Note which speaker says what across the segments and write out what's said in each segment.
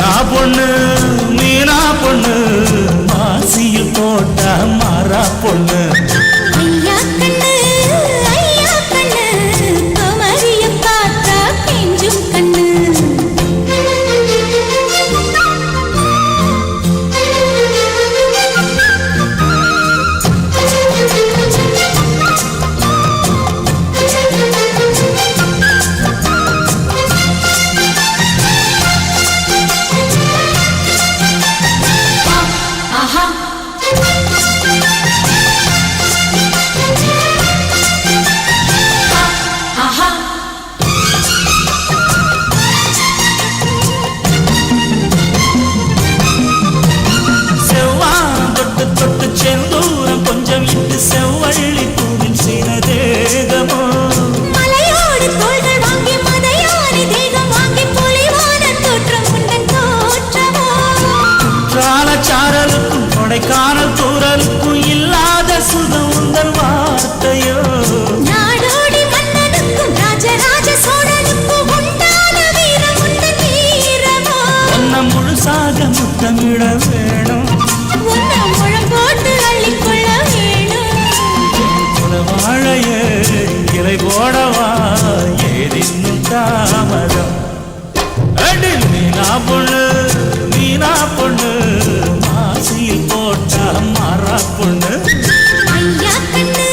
Speaker 1: மீனா பொண்ணு மீனா பொண்ணு மாசியில் போட்ட மாறா பொண்ணு செவ்வள்ளி பூவின் சினதேகமோ மலையோடு தோள்கள் வாங்கி மதையானி தேகம் வாங்கி பொலிவான தோற்றம் உண்டன் தோற்றமோ சாரலுக்கும் கொடைக்கானல் தூரலுக்கும் இல்லாத சுகம் உங்கள் வார்த்தையோ நாடோடி மன்னனுக்கும் ராஜராஜ சோழனுக்கும் உண்டான வீரம் உண்டன் வீரமோ ஒன்ன முழுசாக முத்தமிட வேணும் ஒன்ன முழம் போட்டு அள்ளிக்கொள்ள வாழைய இலை போடவா ஏதின்னும் தாமதம் அடில் மீனா பொண்ணு மாசியில் போட்டா மாறா பொண்ணு ஐயா கண்ணு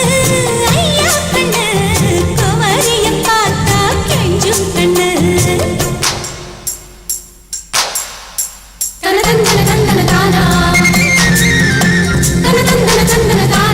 Speaker 1: குமரிய பார்த்தா கெஞ்சும் கண்ணு தனதந்தன தந்தன தானா தனதந்தன தந்தன தானா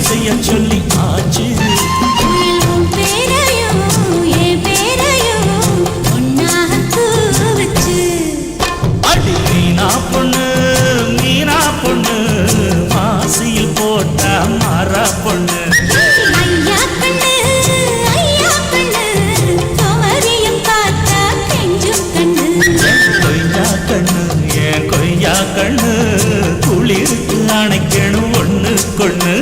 Speaker 1: செய்ய சொல்லி ஆச்சு அடி மீனா பொண்ணு மாசியில் போட்ட மாறா பொண்ணு ஐயா கண்ணு குமரியம் பார்த்தா கெஞ்சும் கண்ணு கொய்யா கண்ணு குளிருக்கு அணைக்கணும் ஒண்ணு கொண்ணு